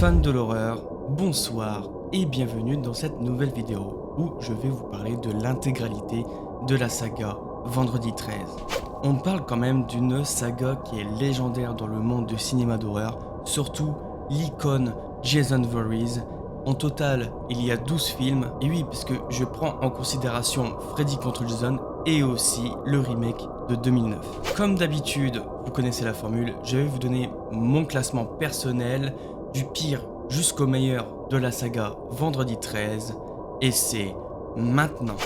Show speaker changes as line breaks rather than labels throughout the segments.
Fans de l'horreur, bonsoir et bienvenue dans cette nouvelle vidéo où je vais vous parler de l'intégralité de la saga Vendredi 13. On parle quand même d'une saga qui est légendaire dans le monde du cinéma d'horreur, surtout l'icône Jason Voorhees. En total, il y a 12 films, et oui, parce que je prends en considération Freddy contre Jason et aussi le remake de 2009. Comme d'habitude, vous connaissez la formule, je vais vous donner mon classement personnel du pire jusqu'au meilleur de la saga Vendredi 13, et c'est maintenant.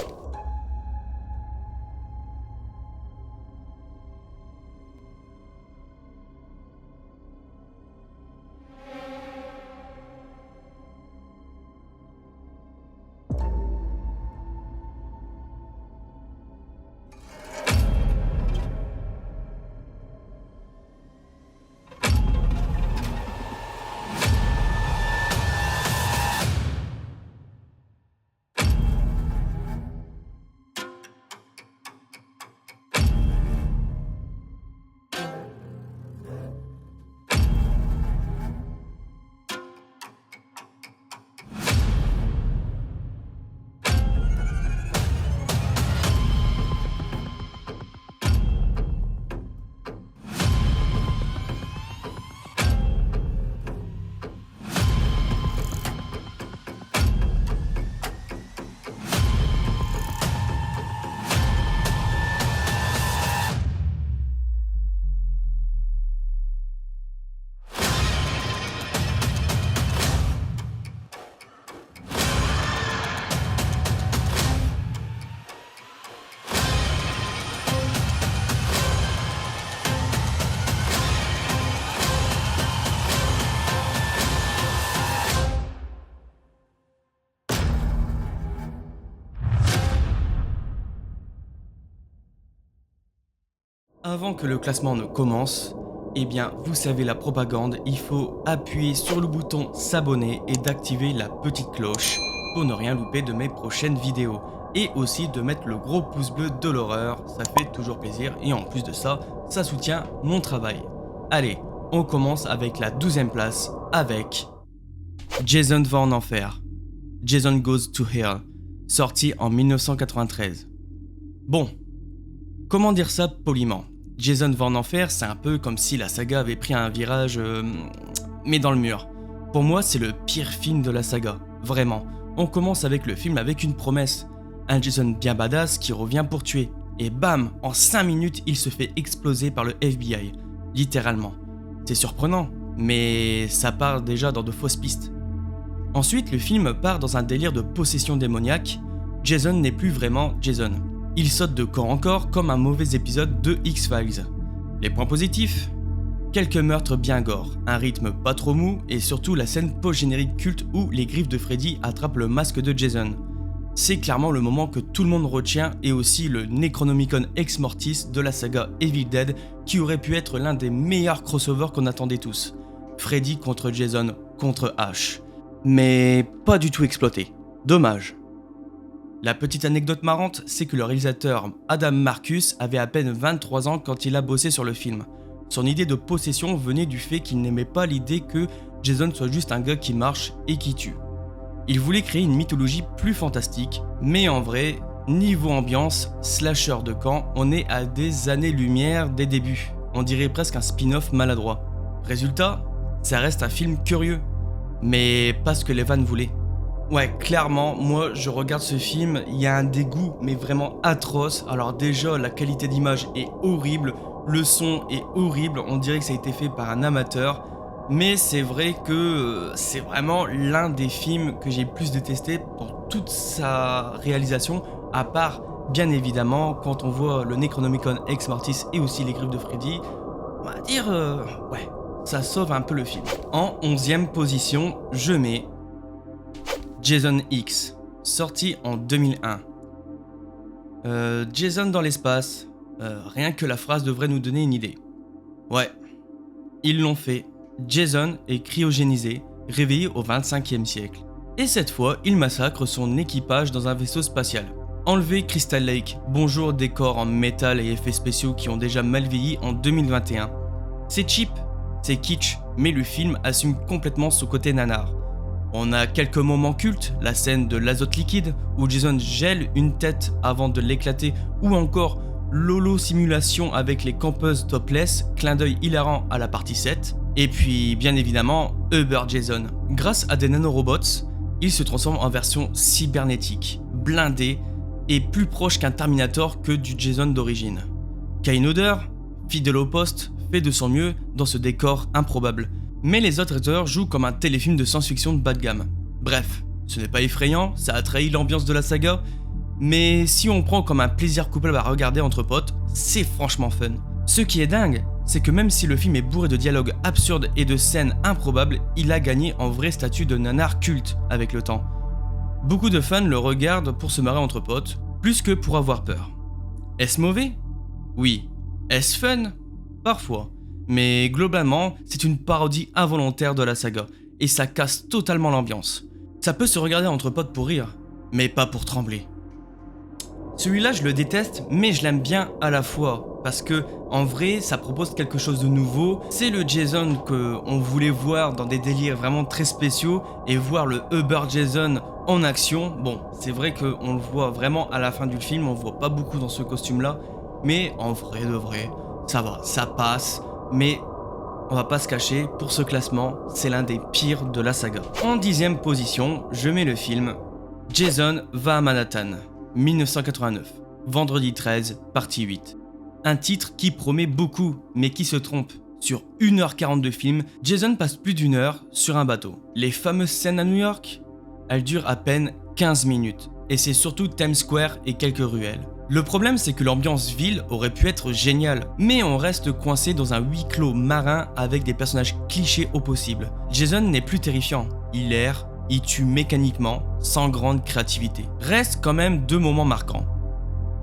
Avant que le classement ne commence, eh bien vous savez la propagande, il faut appuyer sur le bouton s'abonner et d'activer la petite cloche pour ne rien louper de mes prochaines vidéos. Et aussi de mettre le gros pouce bleu de l'horreur, ça fait toujours plaisir et en plus de ça, ça soutient mon travail. Allez, on commence avec la 12e place avec Jason va en enfer, Jason Goes to Hell, sorti en 1993. Bon, comment dire ça poliment? Jason va en enfer, c'est un peu comme si la saga avait pris un virage, mais dans le mur. Pour moi, c'est le pire film de la saga, vraiment. On commence avec le film avec une promesse. Un Jason bien badass qui revient pour tuer. Et bam, en 5 minutes, il se fait exploser par le FBI. Littéralement. C'est surprenant, mais ça part déjà dans de fausses pistes. Ensuite, le film part dans un délire de possession démoniaque. Jason n'est plus vraiment Jason. Il saute de corps en corps comme un mauvais épisode de X-Files. Les points positifs? Quelques meurtres bien gore, un rythme pas trop mou et surtout la scène post-générique culte où les griffes de Freddy attrapent le masque de Jason. C'est clairement le moment que tout le monde retient et aussi le Necronomicon Ex Mortis de la saga Evil Dead qui aurait pu être l'un des meilleurs crossovers qu'on attendait tous. Freddy contre Jason contre Ash. Mais pas du tout exploité. Dommage. La petite anecdote marrante, c'est que le réalisateur Adam Marcus avait à peine 23 ans quand il a bossé sur le film. Son idée de possession venait du fait qu'il n'aimait pas l'idée que Jason soit juste un gars qui marche et qui tue. Il voulait créer une mythologie plus fantastique, mais en vrai, niveau ambiance, slasher de camp, on est à des années-lumière des débuts. On dirait presque un spin-off maladroit. Résultat, ça reste un film curieux, mais pas ce que les fans voulaient. Ouais, clairement, moi je regarde ce film, il y a un dégoût mais vraiment atroce. Alors déjà, la qualité d'image est horrible, le son est horrible, on dirait que ça a été fait par un amateur. Mais c'est vrai que c'est vraiment l'un des films que j'ai le plus détesté dans toute sa réalisation, à part bien évidemment quand on voit le Necronomicon Ex Mortis et aussi les griffes de Freddy, on va dire, ouais, ça sauve un peu le film. En 11e position, je mets Jason X, sorti en 2001. Jason dans l'espace, rien que la phrase devrait nous donner une idée. Ouais, ils l'ont fait. Jason est cryogénisé, réveillé au 25e siècle. Et cette fois, il massacre son équipage dans un vaisseau spatial. Enlevé Crystal Lake, bonjour décors en métal et effets spéciaux qui ont déjà mal vieilli en 2021. C'est cheap, c'est kitsch, mais le film assume complètement ce côté nanar. On a quelques moments cultes, la scène de l'azote liquide, où Jason gèle une tête avant de l'éclater, ou encore l'holo-simulation avec les campeuses topless, clin d'œil hilarant à la partie 7, et puis bien évidemment Uber Jason. Grâce à des nanorobots, il se transforme en version cybernétique, blindé et plus proche qu'un Terminator que du Jason d'origine. Kyle Hodder, fidèle au poste, fait de son mieux dans ce décor improbable, mais les autres acteurs jouent comme un téléfilm de science-fiction de bas de gamme. Bref, ce n'est pas effrayant, ça a trahi l'ambiance de la saga, mais si on prend comme un plaisir coupable à regarder entre potes, c'est franchement fun. Ce qui est dingue, c'est que même si le film est bourré de dialogues absurdes et de scènes improbables, il a gagné en vrai statut de nanar culte avec le temps. Beaucoup de fans le regardent pour se marrer entre potes, plus que pour avoir peur. Est-ce mauvais ? Oui. Est-ce fun ? Parfois. Mais globalement, c'est une parodie involontaire de la saga, et ça casse totalement l'ambiance. Ça peut se regarder entre potes pour rire, mais pas pour trembler. Celui-là, je le déteste, mais je l'aime bien à la fois, parce que en vrai, ça propose quelque chose de nouveau. C'est le Jason qu'on voulait voir dans des délires vraiment très spéciaux, et voir le Uber Jason en action. Bon, c'est vrai qu'on le voit vraiment à la fin du film, on le voit pas beaucoup dans ce costume-là, mais en vrai de vrai, ça va, ça passe. Mais on va pas se cacher, pour ce classement, c'est l'un des pires de la saga. En 10e position, je mets le film Jason va à Manhattan, 1989, vendredi 13, partie 8. Un titre qui promet beaucoup, mais qui se trompe. Sur 1h40 de film, Jason passe plus d'1 heure sur un bateau. Les fameuses scènes à New York, elles durent à peine 15 minutes, et c'est surtout Times Square et quelques ruelles. Le problème, c'est que l'ambiance ville aurait pu être géniale, mais on reste coincé dans un huis clos marin avec des personnages clichés au possible. Jason n'est plus terrifiant, il erre, il tue mécaniquement, sans grande créativité. Reste quand même 2 moments marquants.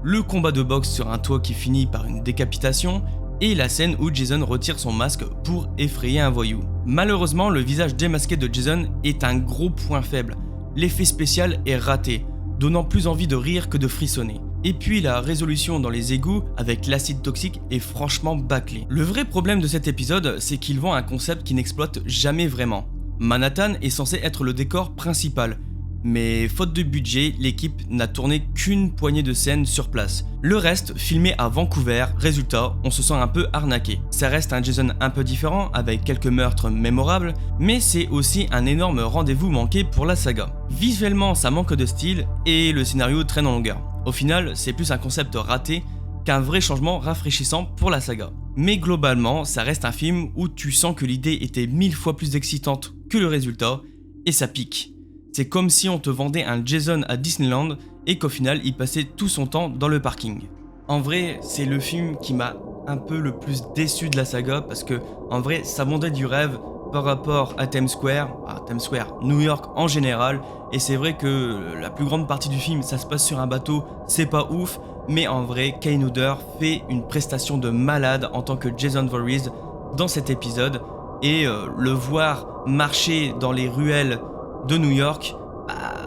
Le combat de boxe sur un toit qui finit par une décapitation, et la scène où Jason retire son masque pour effrayer un voyou. Malheureusement, le visage démasqué de Jason est un gros point faible. L'effet spécial est raté, donnant plus envie de rire que de frissonner. Et puis la résolution dans les égouts avec l'acide toxique est franchement bâclée. Le vrai problème de cet épisode, c'est qu'ils vend un concept qui n'exploite jamais vraiment. Manhattan est censé être le décor principal, mais faute de budget, l'équipe n'a tourné qu'une poignée de scènes sur place. Le reste, filmé à Vancouver, résultat, on se sent un peu arnaqué. Ça reste un Jason un peu différent, avec quelques meurtres mémorables, mais c'est aussi un énorme rendez-vous manqué pour la saga. Visuellement, ça manque de style, et le scénario traîne en longueur. Au final, c'est plus un concept raté qu'un vrai changement rafraîchissant pour la saga. Mais globalement, ça reste un film où tu sens que l'idée était 1000 fois plus excitante que le résultat, et ça pique. C'est comme si on te vendait un Jason à Disneyland et qu'au final, il passait tout son temps dans le parking. En vrai, c'est le film qui m'a un peu le plus déçu de la saga, parce que en vrai, ça vendait du rêve par rapport à Times Square, New York en général, et c'est vrai que la plus grande partie du film, ça se passe sur un bateau, c'est pas ouf, mais en vrai, Kyle Hodder fait une prestation de malade en tant que Jason Voorhees dans cet épisode, et le voir marcher dans les ruelles de New York,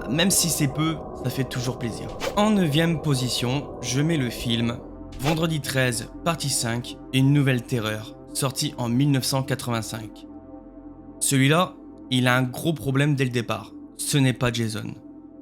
même si c'est peu, ça fait toujours plaisir. En 9e position, je mets le film Vendredi 13, partie 5, Une nouvelle terreur, sorti en 1985. Celui-là, il a un gros problème dès le départ. Ce n'est pas Jason.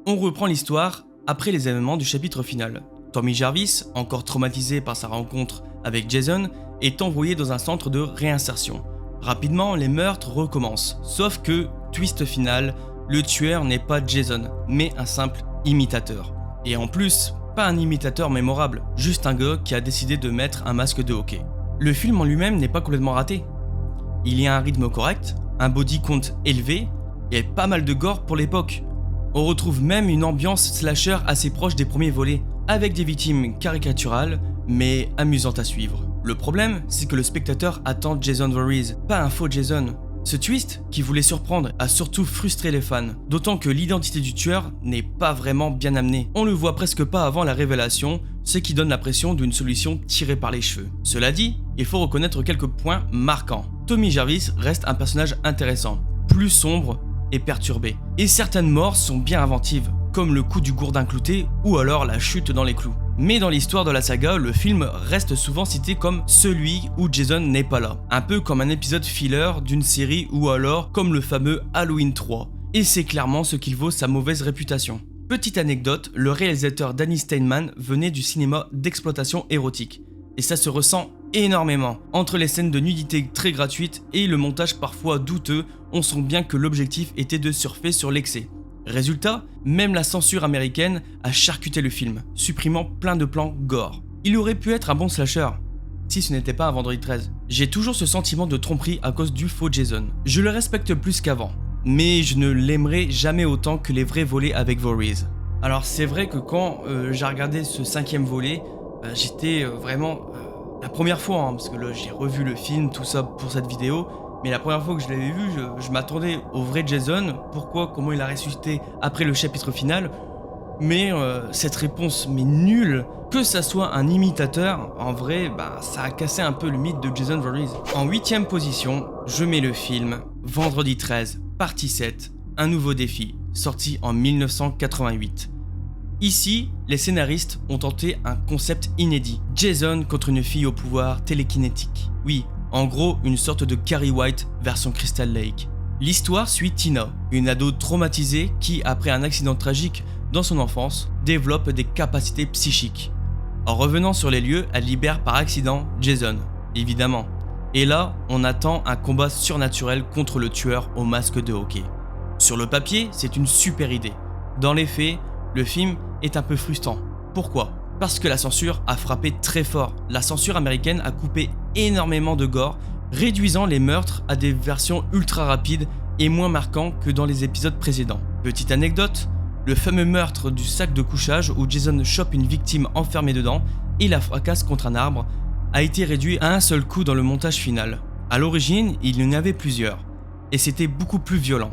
On reprend l'histoire après les événements du chapitre final. Tommy Jarvis, encore traumatisé par sa rencontre avec Jason, est envoyé dans un centre de réinsertion. Rapidement, les meurtres recommencent, sauf que, twist final, le tueur n'est pas Jason, mais un simple imitateur. Et en plus, pas un imitateur mémorable, juste un gars qui a décidé de mettre un masque de hockey. Le film en lui-même n'est pas complètement raté. Il y a un rythme correct, un body count élevé et pas mal de gore pour l'époque. On retrouve même une ambiance slasher assez proche des premiers volets, avec des victimes caricaturales mais amusantes à suivre. Le problème, c'est que le spectateur attend Jason Voorhees, pas un faux Jason. Ce twist, qui voulait surprendre, a surtout frustré les fans, d'autant que l'identité du tueur n'est pas vraiment bien amenée. On le voit presque pas avant la révélation, ce qui donne l'impression d'une solution tirée par les cheveux. Cela dit, il faut reconnaître quelques points marquants. Tommy Jarvis reste un personnage intéressant, plus sombre et perturbé. Et certaines morts sont bien inventives, comme le coup du gourdin clouté ou alors la chute dans les clous. Mais dans l'histoire de la saga, le film reste souvent cité comme celui où Jason n'est pas là. Un peu comme un épisode filler d'une série ou alors comme le fameux Halloween 3. Et c'est clairement ce qu'il vaut sa mauvaise réputation. Petite anecdote, le réalisateur Danny Steinman venait du cinéma d'exploitation érotique. Et ça se ressent énormément. Entre les scènes de nudité très gratuites et le montage parfois douteux, on sent bien que l'objectif était de surfer sur l'excès. Résultat, même la censure américaine a charcuté le film, supprimant plein de plans gore. Il aurait pu être un bon slasher, si ce n'était pas un vendredi 13. J'ai toujours ce sentiment de tromperie à cause du faux Jason. Je le respecte plus qu'avant, mais je ne l'aimerai jamais autant que les vrais volets avec Voorhees. Alors c'est vrai que quand j'ai regardé ce 5e volet, j'étais vraiment... la première fois, hein, parce que là j'ai revu le film, tout ça pour cette vidéo, mais la première fois que je l'avais vu, je m'attendais au vrai Jason, comment il a ressuscité après le chapitre final, mais cette réponse mais nulle, que ça soit un imitateur, en vrai, ça a cassé un peu le mythe de Jason Voorhees. En 8e position, je mets le film Vendredi 13, partie 7, Un nouveau défi, sorti en 1988. Ici, les scénaristes ont tenté un concept inédit, Jason contre une fille au pouvoir télékinétique. Oui, en gros, une sorte de Carrie White version Crystal Lake. L'histoire suit Tina, une ado traumatisée qui, après un accident tragique dans son enfance, développe des capacités psychiques. En revenant sur les lieux, elle libère par accident Jason, évidemment. Et là, on attend un combat surnaturel contre le tueur au masque de hockey. Sur le papier, c'est une super idée. Dans les faits, le film est un peu frustrant. Pourquoi ? Parce que la censure a frappé très fort. La censure américaine a coupé énormément de gore, réduisant les meurtres à des versions ultra rapides et moins marquants que dans les épisodes précédents. Petite anecdote, le fameux meurtre du sac de couchage où Jason chope une victime enfermée dedans et la fracasse contre un arbre a été réduit à un seul coup dans le montage final. À l'origine, il y en avait plusieurs, et c'était beaucoup plus violent.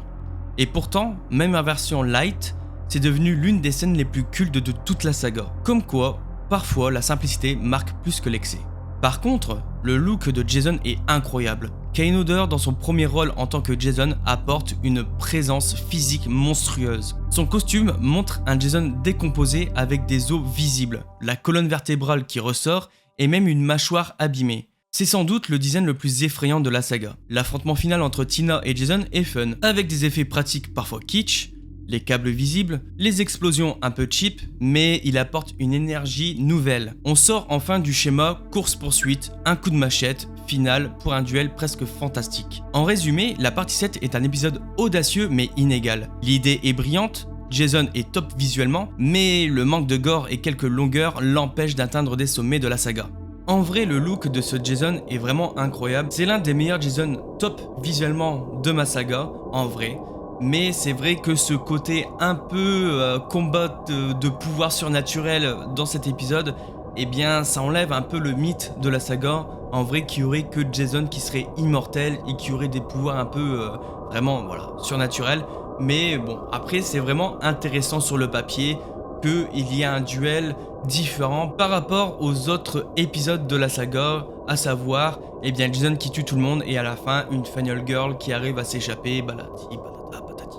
Et pourtant, même en version light, c'est devenu l'une des scènes les plus cultes de toute la saga. Comme quoi, parfois la simplicité marque plus que l'excès. Par contre, le look de Jason est incroyable. Kane Hodder, dans son premier rôle en tant que Jason, apporte une présence physique monstrueuse. Son costume montre un Jason décomposé avec des os visibles, la colonne vertébrale qui ressort et même une mâchoire abîmée. C'est sans doute le design le plus effrayant de la saga. L'affrontement final entre Tina et Jason est fun, avec des effets pratiques parfois kitsch, les câbles visibles, les explosions un peu cheap, mais il apporte une énergie nouvelle. On sort enfin du schéma course-poursuite, un coup de machette, final pour un duel presque fantastique. En résumé, la partie 7 est un épisode audacieux mais inégal. L'idée est brillante, Jason est top visuellement, mais le manque de gore et quelques longueurs l'empêchent d'atteindre des sommets de la saga. En vrai, le look de ce Jason est vraiment incroyable, c'est l'un des meilleurs Jason top visuellement de ma saga, en vrai. Mais c'est vrai que ce côté un peu combat de pouvoir surnaturel dans cet épisode, eh bien ça enlève un peu le mythe de la saga. En vrai, qu'il y aurait que Jason qui serait immortel et qui aurait des pouvoirs un peu vraiment surnaturels. Mais bon, après c'est vraiment intéressant sur le papier qu'il y a un duel différent par rapport aux autres épisodes de la saga, à savoir Jason qui tue tout le monde et à la fin une Final Girl qui arrive à s'échapper, balati, balata, patati.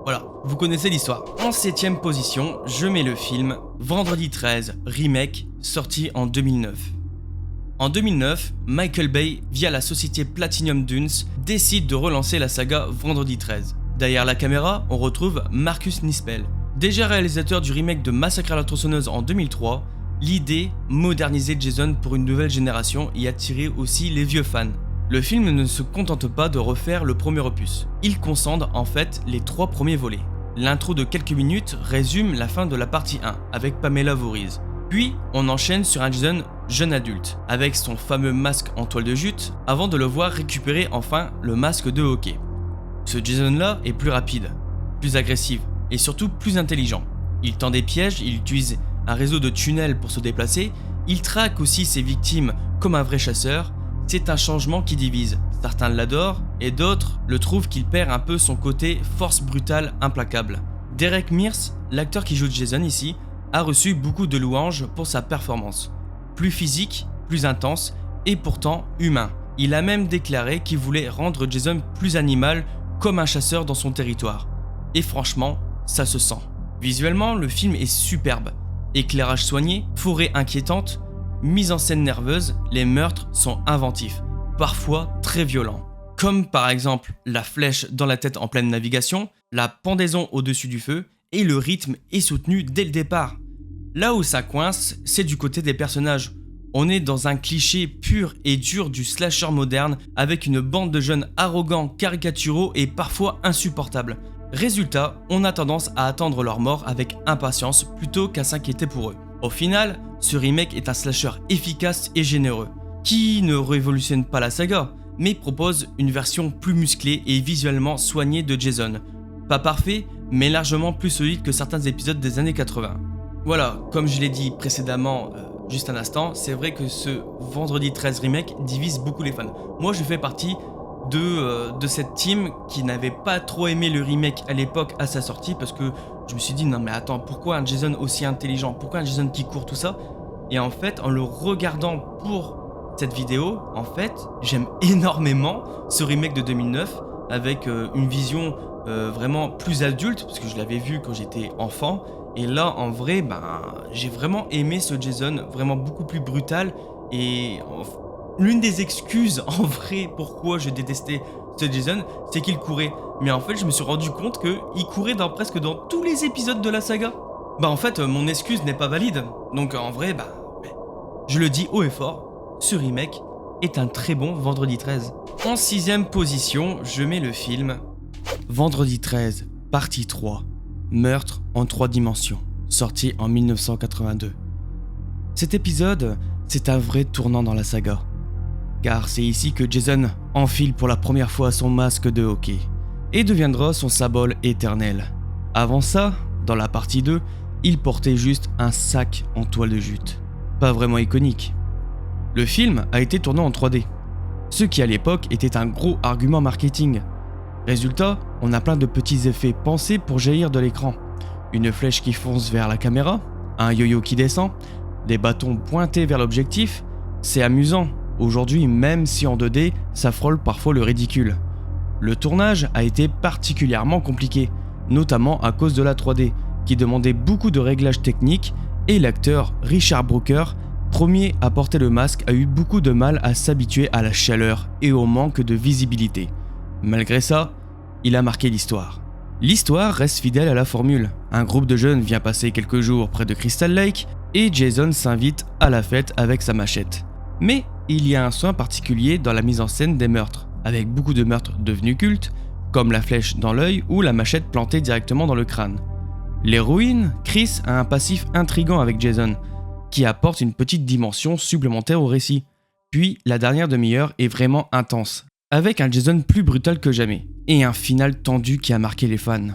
Voilà, vous connaissez l'histoire. En 7ème position, je mets le film Vendredi 13 Remake, sorti en 2009. En 2009, Michael Bay, via la société Platinum Dunes, décide de relancer la saga Vendredi 13. Derrière la caméra, on retrouve Marcus Nispel. Déjà réalisateur du remake de Massacre à la tronçonneuse en 2003, l'idée, moderniser Jason pour une nouvelle génération et attirer aussi les vieux fans. Le film ne se contente pas de refaire le premier opus, il concentre en fait les 3 premiers volets. L'intro de quelques minutes résume la fin de la partie 1 avec Pamela Voorhees. Puis on enchaîne sur un Jason jeune adulte, avec son fameux masque en toile de jute, avant de le voir récupérer enfin le masque de hockey. Ce Jason là est plus rapide, plus agressif, et surtout plus intelligent. Il tend des pièges, il utilise un réseau de tunnels pour se déplacer, il traque aussi ses victimes comme un vrai chasseur. C'est un changement qui divise, certains l'adorent et d'autres le trouvent qu'il perd un peu son côté force brutale implacable. Derek Mears, l'acteur qui joue Jason ici, a reçu beaucoup de louanges pour sa performance. Plus physique, plus intense et pourtant humain. Il a même déclaré qu'il voulait rendre Jason plus animal comme un chasseur dans son territoire. Et franchement, ça se sent. Visuellement, le film est superbe. Éclairage soigné, forêt inquiétante, mise en scène nerveuse, les meurtres sont inventifs, parfois très violents. Comme par exemple la flèche dans la tête en pleine navigation, la pendaison au-dessus du feu, et le rythme est soutenu dès le départ. Là où ça coince, c'est du côté des personnages. On est dans un cliché pur et dur du slasher moderne avec une bande de jeunes arrogants, caricaturaux et parfois insupportables. Résultat, on a tendance à attendre leur mort avec impatience plutôt qu'à s'inquiéter pour eux. Au final, ce remake est un slasher efficace et généreux, qui ne révolutionne pas la saga, mais propose une version plus musclée et visuellement soignée de Jason. Pas parfait, mais largement plus solide que certains épisodes des années 80. Voilà, comme je l'ai dit précédemment, juste un instant, c'est vrai que ce Vendredi 13 remake divise beaucoup les fans. Moi, je fais partie de cette team qui n'avait pas trop aimé le remake à l'époque à sa sortie parce que je me suis dit non mais attends, pourquoi un Jason aussi intelligent, pourquoi un Jason qui court, tout ça. Et en fait, en le regardant pour cette vidéo, en fait, j'aime énormément ce remake de 2009 avec une vision vraiment plus adulte parce que je l'avais vu quand j'étais enfant. Et là, en vrai, j'ai vraiment aimé ce Jason, vraiment beaucoup plus brutal. Et l'une des excuses, en vrai, pourquoi je détestais ce Jason, c'est qu'il courait. Mais en fait, je me suis rendu compte qu'il courait presque dans tous les épisodes de la saga. En fait, mon excuse n'est pas valide. Donc en vrai, je le dis haut et fort, ce remake est un très bon Vendredi 13. En 6ème position, je mets le film Vendredi 13, partie 3. Meurtre en 3 dimensions, sorti en 1982. Cet épisode, c'est un vrai tournant dans la saga. Car c'est ici que Jason enfile pour la première fois son masque de hockey et deviendra son symbole éternel. Avant ça, dans la partie 2, il portait juste un sac en toile de jute. Pas vraiment iconique. Le film a été tourné en 3D, ce qui à l'époque était un gros argument marketing. Résultat, on a plein de petits effets pensés pour jaillir de l'écran. Une flèche qui fonce vers la caméra, un yo-yo qui descend, des bâtons pointés vers l'objectif. C'est amusant, aujourd'hui même si en 2D, ça frôle parfois le ridicule. Le tournage a été particulièrement compliqué, notamment à cause de la 3D, qui demandait beaucoup de réglages techniques, et l'acteur Richard Brooker, premier à porter le masque, a eu beaucoup de mal à s'habituer à la chaleur et au manque de visibilité. Malgré ça, il a marqué l'histoire. L'histoire reste fidèle à la formule. Un groupe de jeunes vient passer quelques jours près de Crystal Lake et Jason s'invite à la fête avec sa machette. Mais il y a un soin particulier dans la mise en scène des meurtres, avec beaucoup de meurtres devenus cultes, comme la flèche dans l'œil ou la machette plantée directement dans le crâne. L'héroïne, Chris, a un passif intrigant avec Jason, qui apporte une petite dimension supplémentaire au récit. Puis la dernière demi-heure est vraiment intense, avec un Jason plus brutal que jamais, et un final tendu qui a marqué les fans.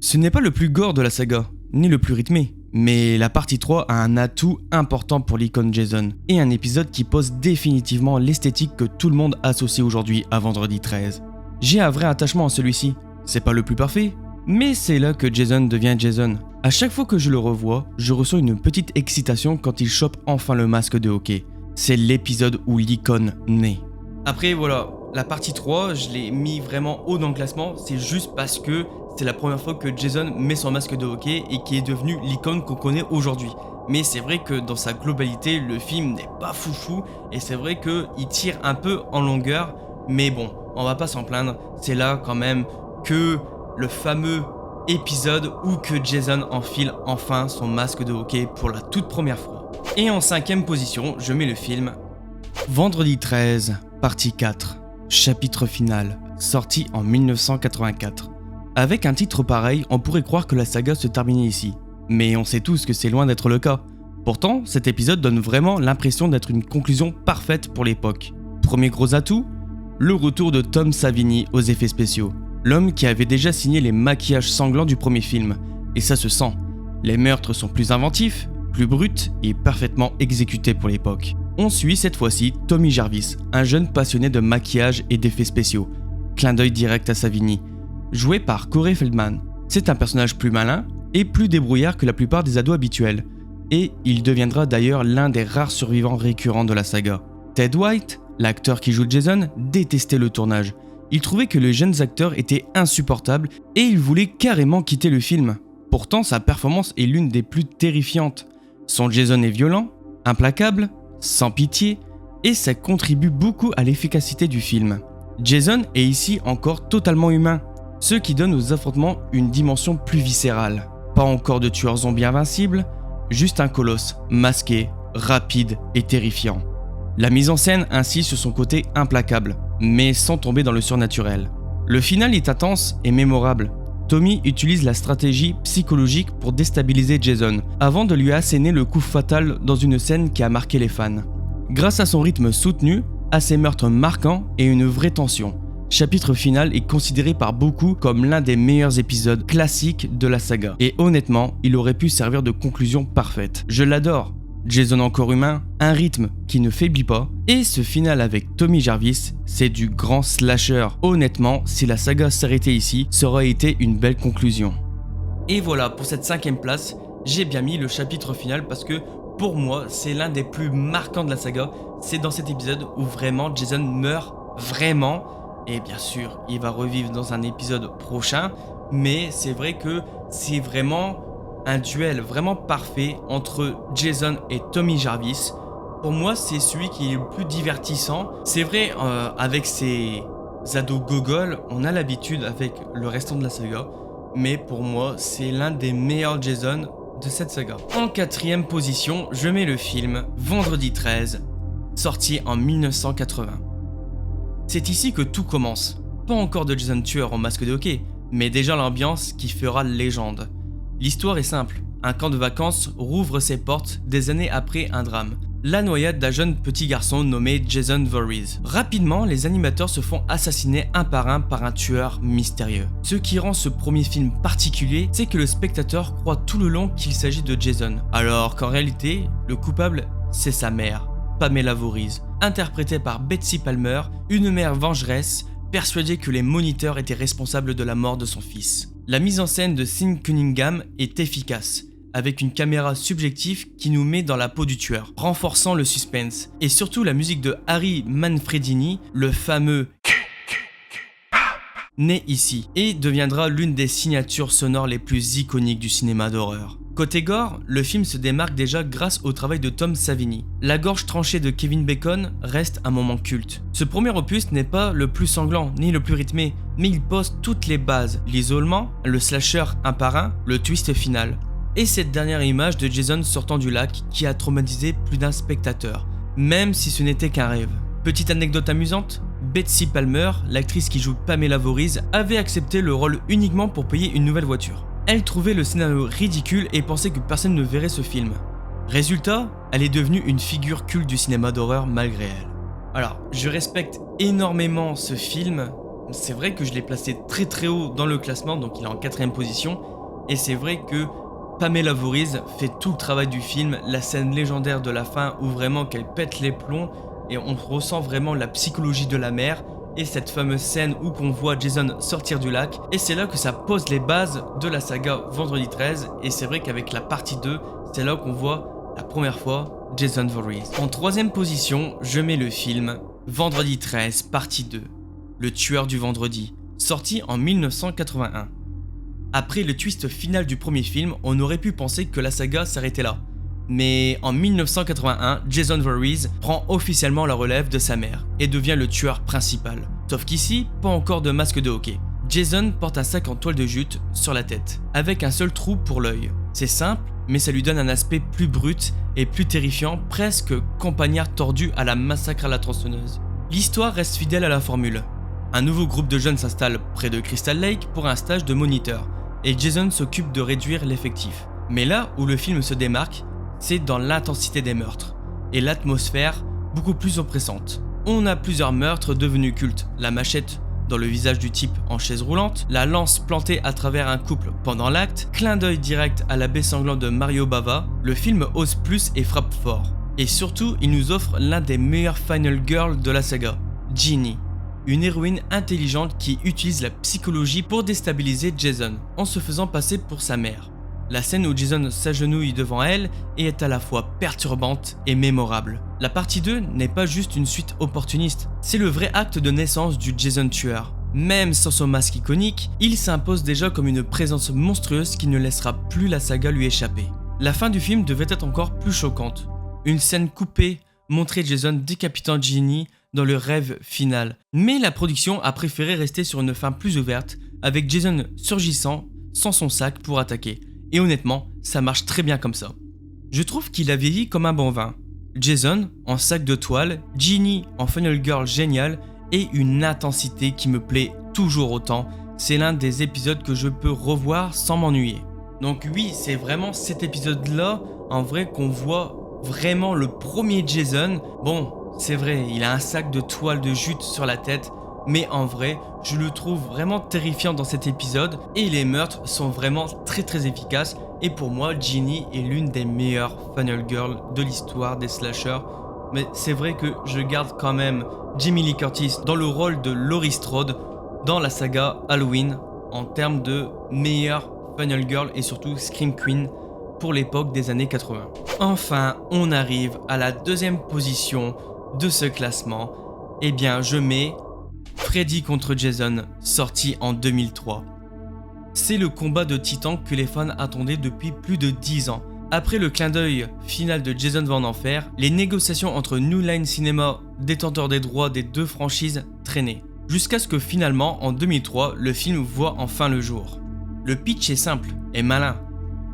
Ce n'est pas le plus gore de la saga, ni le plus rythmé, mais la partie 3 a un atout important pour l'icône Jason, et un épisode qui pose définitivement l'esthétique que tout le monde associe aujourd'hui à Vendredi 13. J'ai un vrai attachement à celui-ci, c'est pas le plus parfait, mais c'est là que Jason devient Jason. À chaque fois que je le revois, je ressens une petite excitation quand il chope enfin le masque de hockey. C'est l'épisode où l'icône naît. Après voilà, la partie 3, je l'ai mis vraiment haut dans le classement, c'est juste parce que c'est la première fois que Jason met son masque de hockey et qui est devenu l'icône qu'on connaît aujourd'hui. Mais c'est vrai que dans sa globalité, le film n'est pas foufou et c'est vrai qu'il tire un peu en longueur, mais bon, on va pas s'en plaindre, c'est là quand même que le fameux épisode où que Jason enfile enfin son masque de hockey pour la toute première fois. Et en 5ème position, je mets le film Vendredi 13, partie 4, chapitre final, sorti en 1984. Avec un titre pareil, on pourrait croire que la saga se terminait ici, mais on sait tous que c'est loin d'être le cas. Pourtant, cet épisode donne vraiment l'impression d'être une conclusion parfaite pour l'époque. Premier gros atout, le retour de Tom Savini aux effets spéciaux, l'homme qui avait déjà signé les maquillages sanglants du premier film, et ça se sent. Les meurtres sont plus inventifs, plus bruts et parfaitement exécutés pour l'époque. On suit cette fois-ci Tommy Jarvis, un jeune passionné de maquillage et d'effets spéciaux. Clin d'œil direct à Savini, joué par Corey Feldman. C'est un personnage plus malin et plus débrouillard que la plupart des ados habituels, et il deviendra d'ailleurs l'un des rares survivants récurrents de la saga. Ted White, l'acteur qui joue Jason, détestait le tournage. Il trouvait que les jeunes acteurs étaient insupportables et il voulait carrément quitter le film. Pourtant, sa performance est l'une des plus terrifiantes. Son Jason est violent, implacable, sans pitié, et ça contribue beaucoup à l'efficacité du film. Jason est ici encore totalement humain, ce qui donne aux affrontements une dimension plus viscérale. Pas encore de tueur zombie invincible, juste un colosse masqué, rapide et terrifiant. La mise en scène insiste sur son côté implacable, mais sans tomber dans le surnaturel. Le final est intense et mémorable. Tommy utilise la stratégie psychologique pour déstabiliser Jason, avant de lui asséner le coup fatal dans une scène qui a marqué les fans. Grâce à son rythme soutenu, à ses meurtres marquants et une vraie tension, chapitre final est considéré par beaucoup comme l'un des meilleurs épisodes classiques de la saga. Et honnêtement, il aurait pu servir de conclusion parfaite. Je l'adore. Jason encore humain, un rythme qui ne faiblit pas, et ce final avec Tommy Jarvis, c'est du grand slasher. Honnêtement, si la saga s'arrêtait ici, ça aurait été une belle conclusion. Et voilà, pour cette 5e place, j'ai bien mis le chapitre final parce que pour moi, c'est l'un des plus marquants de la saga. C'est dans cet épisode où vraiment Jason meurt vraiment, et bien sûr, il va revivre dans un épisode prochain, mais c'est vrai que c'est vraiment un duel vraiment parfait entre Jason et Tommy Jarvis. Pour moi, c'est celui qui est le plus divertissant. C'est vrai, avec ces ados gogoles, on a l'habitude avec le restant de la saga. Mais pour moi, c'est l'un des meilleurs Jason de cette saga. En 4e position, je mets le film Vendredi 13, sorti en 1980. C'est ici que tout commence. Pas encore de Jason tueur en masque de hockey, mais déjà l'ambiance qui fera légende. L'histoire est simple, un camp de vacances rouvre ses portes des années après un drame. La noyade d'un jeune petit garçon nommé Jason Voorhees. Rapidement, les animateurs se font assassiner un par un tueur mystérieux. Ce qui rend ce premier film particulier, c'est que le spectateur croit tout le long qu'il s'agit de Jason, alors qu'en réalité, le coupable, c'est sa mère, Pamela Voorhees, interprétée par Betsy Palmer, une mère vengeresse, persuadée que les moniteurs étaient responsables de la mort de son fils. La mise en scène de Sean Cunningham est efficace, avec une caméra subjective qui nous met dans la peau du tueur, renforçant le suspense, et surtout la musique de Harry Manfredini, le fameux né ici, et deviendra l'une des signatures sonores les plus iconiques du cinéma d'horreur. Côté gore, le film se démarque déjà grâce au travail de Tom Savini. La gorge tranchée de Kevin Bacon reste un moment culte. Ce premier opus n'est pas le plus sanglant ni le plus rythmé, mais il pose toutes les bases, l'isolement, le slasher un par un, le twist final. Et cette dernière image de Jason sortant du lac qui a traumatisé plus d'un spectateur, même si ce n'était qu'un rêve. Petite anecdote amusante, Betsy Palmer, l'actrice qui joue Pamela Voorhees, avait accepté le rôle uniquement pour payer une nouvelle voiture. Elle trouvait le scénario ridicule et pensait que personne ne verrait ce film. Résultat, elle est devenue une figure culte du cinéma d'horreur malgré elle. Alors, je respecte énormément ce film, c'est vrai que je l'ai placé très haut dans le classement, donc il est en 4e position, et c'est vrai que Pamela Voorhees fait tout le travail du film, la scène légendaire de la fin où vraiment qu'elle pète les plombs, et on ressent vraiment la psychologie de la mère, et cette fameuse scène où qu'on voit Jason sortir du lac, et c'est là que ça pose les bases de la saga Vendredi 13, et c'est vrai qu'avec la partie 2, c'est là qu'on voit la première fois Jason Voorhees. En 3e position, je mets le film Vendredi 13, partie 2, Le tueur du vendredi, sorti en 1981. Après le twist final du premier film, on aurait pu penser que la saga s'arrêtait là. Mais en 1981, Jason Voorhees prend officiellement la relève de sa mère et devient le tueur principal. Sauf qu'ici, pas encore de masque de hockey. Jason porte un sac en toile de jute sur la tête, avec un seul trou pour l'œil. C'est simple, mais ça lui donne un aspect plus brut et plus terrifiant, presque campagnard tordu à la Massacre à la tronçonneuse. L'histoire reste fidèle à la formule. Un nouveau groupe de jeunes s'installe près de Crystal Lake pour un stage de moniteur, et Jason s'occupe de réduire l'effectif. Mais là où le film se démarque, c'est dans l'intensité des meurtres, et l'atmosphère beaucoup plus oppressante. On a plusieurs meurtres devenus cultes, la machette dans le visage du type en chaise roulante, la lance plantée à travers un couple pendant l'acte, clin d'œil direct à la baie sanglante de Mario Bava, le film ose plus et frappe fort. Et surtout, il nous offre l'un des meilleurs final girls de la saga, Ginny, une héroïne intelligente qui utilise la psychologie pour déstabiliser Jason, en se faisant passer pour sa mère. La scène où Jason s'agenouille devant elle est à la fois perturbante et mémorable. La partie 2 n'est pas juste une suite opportuniste, c'est le vrai acte de naissance du Jason tueur. Même sans son masque iconique, il s'impose déjà comme une présence monstrueuse qui ne laissera plus la saga lui échapper. La fin du film devait être encore plus choquante. Une scène coupée montrait Jason décapitant Ginny dans le rêve final. Mais la production a préféré rester sur une fin plus ouverte, avec Jason surgissant sans son sac pour attaquer. Et honnêtement, ça marche très bien comme ça. Je trouve qu'il a vieilli comme un bon vin. Jason en sac de toile, Ginny en funnel girl génial et une intensité qui me plaît toujours autant. C'est l'un des épisodes que je peux revoir sans m'ennuyer. Donc oui, c'est vraiment cet épisode-là, en vrai, qu'on voit vraiment le premier Jason. Bon, c'est vrai, il a un sac de toile de jute sur la tête, mais en vrai, je le trouve vraiment terrifiant dans cet épisode et les meurtres sont vraiment très efficaces. Et pour moi, Ginny est l'une des meilleures funnel girls de l'histoire des slashers. Mais c'est vrai que je garde quand même Jamie Lee Curtis dans le rôle de Laurie Strode dans la saga Halloween en termes de meilleure funnel girl et surtout Scream Queen pour l'époque des années 80. Enfin, on arrive à la deuxième position de ce classement. Eh bien, je mets Freddy contre Jason, sorti en 2003. C'est le combat de titans que les fans attendaient depuis plus de 10 ans. Après le clin d'œil final de Jason va en enfer, les négociations entre New Line Cinema, détenteur des droits des deux franchises, traînaient. Jusqu'à ce que finalement, en 2003, le film voit enfin le jour. Le pitch est simple et malin.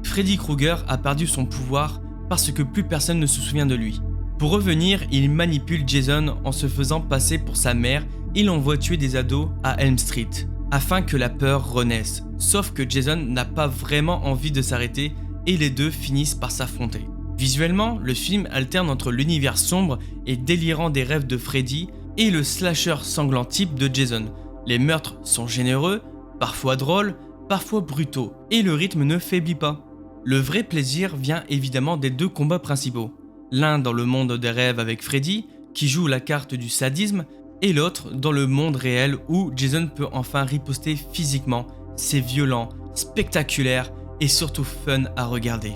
Freddy Krueger a perdu son pouvoir parce que plus personne ne se souvient de lui. Pour revenir, il manipule Jason en se faisant passer pour sa mère et l'envoie tuer des ados à Elm Street, afin que la peur renaisse. Sauf que Jason n'a pas vraiment envie de s'arrêter et les deux finissent par s'affronter. Visuellement, le film alterne entre l'univers sombre et délirant des rêves de Freddy et le slasher sanglant type de Jason. Les meurtres sont généreux, parfois drôles, parfois brutaux, et le rythme ne faiblit pas. Le vrai plaisir vient évidemment des deux combats principaux. L'un dans le monde des rêves avec Freddy, qui joue la carte du sadisme, et l'autre dans le monde réel où Jason peut enfin riposter physiquement. C'est violent, spectaculaire et surtout fun à regarder.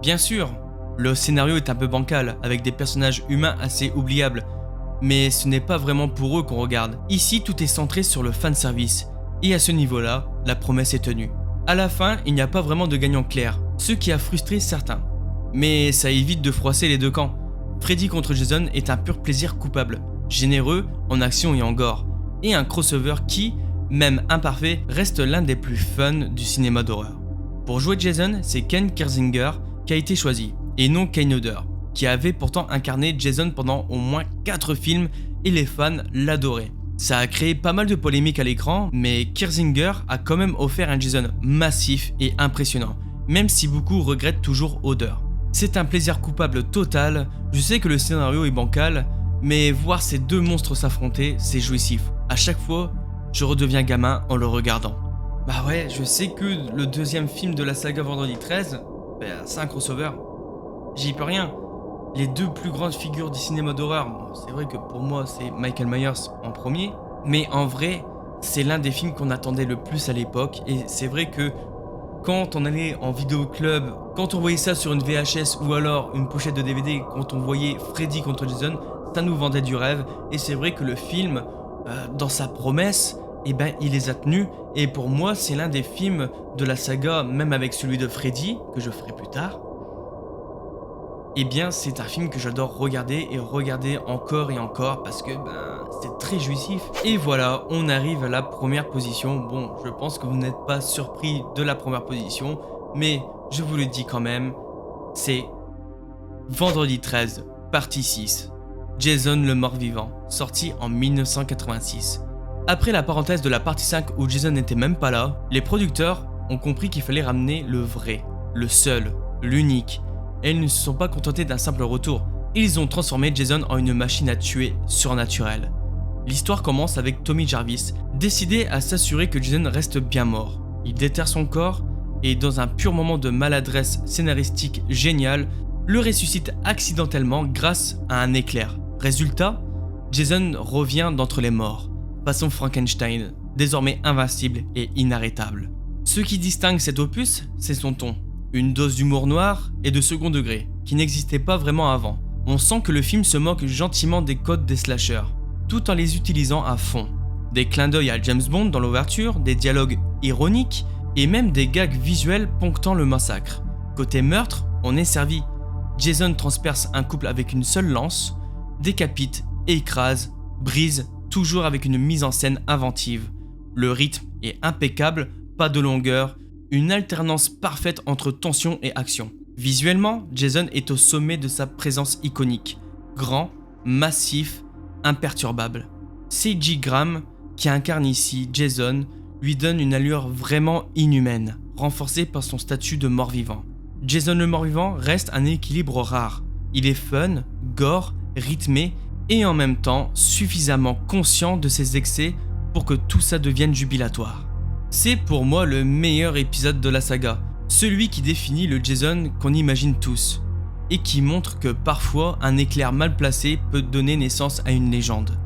Bien sûr, le scénario est un peu bancal, avec des personnages humains assez oubliables, mais ce n'est pas vraiment pour eux qu'on regarde. Ici, tout est centré sur le fanservice, et à ce niveau-là, la promesse est tenue. À la fin, il n'y a pas vraiment de gagnant clair, ce qui a frustré certains. Mais ça évite de froisser les deux camps. Freddy contre Jason est un pur plaisir coupable, généreux en action et en gore, et un crossover qui, même imparfait, reste l'un des plus fun du cinéma d'horreur. Pour jouer Jason, c'est Ken Kirzinger qui a été choisi, et non Kane Hodder, qui avait pourtant incarné Jason pendant au moins 4 films et les fans l'adoraient. Ça a créé pas mal de polémiques à l'écran, mais Kirzinger a quand même offert un Jason massif et impressionnant, même si beaucoup regrettent toujours Hodder. C'est un plaisir coupable total, je sais que le scénario est bancal, mais voir ces deux monstres s'affronter, c'est jouissif. À chaque fois, je redeviens gamin en le regardant. Bah ouais, je sais que le deuxième film de la saga Vendredi 13, c'est un crossover. J'y peux rien. Les deux plus grandes figures du cinéma d'horreur, bon, c'est vrai que pour moi c'est Michael Myers en premier, mais en vrai, c'est l'un des films qu'on attendait le plus à l'époque, et c'est vrai que quand on allait en vidéoclub, quand on voyait ça sur une VHS ou alors une pochette de DVD, quand on voyait Freddy contre Jason, ça nous vendait du rêve, et c'est vrai que le film, dans sa promesse, il les a tenus, et pour moi c'est l'un des films de la saga, même avec celui de Freddy, que je ferai plus tard, c'est un film que j'adore regarder et regarder encore et encore parce que c'est très jouissif. Et voilà, on arrive à la première position. Bon, je pense que vous n'êtes pas surpris de la première position, mais je vous le dis quand même, c'est Vendredi 13, partie 6. Jason le mort-vivant, sorti en 1986. Après la parenthèse de la partie 5 où Jason n'était même pas là, les producteurs ont compris qu'il fallait ramener le vrai, le seul, l'unique. Et ils ne se sont pas contentés d'un simple retour, ils ont transformé Jason en une machine à tuer surnaturelle. L'histoire commence avec Tommy Jarvis, décidé à s'assurer que Jason reste bien mort. Il déterre son corps et dans un pur moment de maladresse scénaristique géniale, le ressuscite accidentellement grâce à un éclair. Résultat, Jason revient d'entre les morts, façon Frankenstein, désormais invincible et inarrêtable. Ce qui distingue cet opus, c'est son ton. Une dose d'humour noir et de second degré, qui n'existait pas vraiment avant. On sent que le film se moque gentiment des codes des slashers, tout en les utilisant à fond. Des clins d'œil à James Bond dans l'ouverture, des dialogues ironiques, et même des gags visuels ponctant le massacre. Côté meurtre, on est servi. Jason transperce un couple avec une seule lance, décapite, écrase, brise, toujours avec une mise en scène inventive. Le rythme est impeccable, pas de longueur, une alternance parfaite entre tension et action. Visuellement, Jason est au sommet de sa présence iconique. Grand, massif, imperturbable. C.G. Graham, qui incarne ici Jason, lui donne une allure vraiment inhumaine, renforcée par son statut de mort-vivant. Jason le mort-vivant reste un équilibre rare. Il est fun, gore, rythmé et en même temps suffisamment conscient de ses excès pour que tout ça devienne jubilatoire. C'est pour moi le meilleur épisode de la saga, celui qui définit le Jason qu'on imagine tous, et qui montre que parfois un éclair mal placé peut donner naissance à une légende.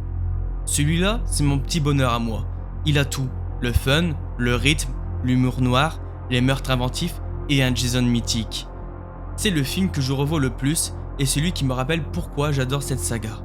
Celui-là, c'est mon petit bonheur à moi. Il a tout, le fun, le rythme, l'humour noir, les meurtres inventifs et un Jason mythique. C'est le film que je revois le plus et celui qui me rappelle pourquoi j'adore cette saga.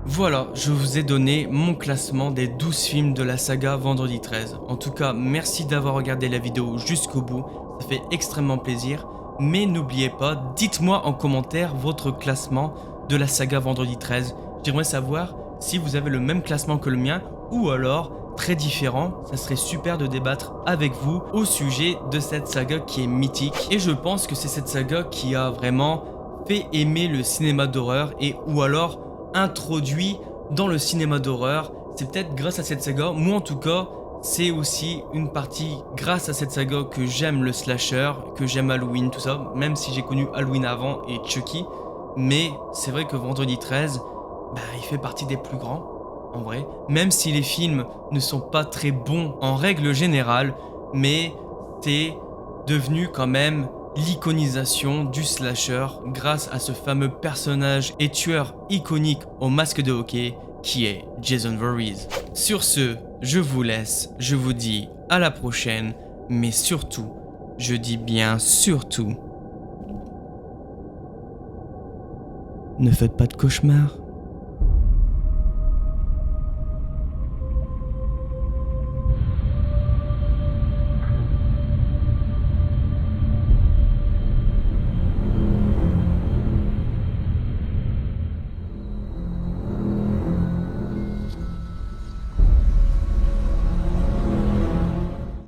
Voilà, je vous ai donné mon classement des 12 films de la saga Vendredi 13. En tout cas, merci d'avoir regardé la vidéo jusqu'au bout, ça fait extrêmement plaisir. Mais n'oubliez pas, dites-moi en commentaire votre classement de la saga Vendredi 13. J'aimerais savoir si vous avez le même classement que le mien ou alors très différent. Ça serait super de débattre avec vous au sujet de cette saga qui est mythique. Et je pense que c'est cette saga qui a vraiment fait aimer le cinéma d'horreur et ou alors introduit dans le cinéma d'horreur. C'est peut-être grâce à cette saga, moi en tout cas, c'est aussi une partie grâce à cette saga que j'aime le slasher, que j'aime Halloween, tout ça, même si j'ai connu Halloween avant et Chucky. Mais c'est vrai que Vendredi 13, il fait partie des plus grands, en vrai. Même si les films ne sont pas très bons en règle générale, mais c'est devenu quand même l'iconisation du slasher grâce à ce fameux personnage et tueur iconique au masque de hockey qui est Jason Voorhees. Sur ce, je vous laisse, je vous dis à la prochaine, mais surtout, je dis bien surtout, ne faites pas de cauchemars.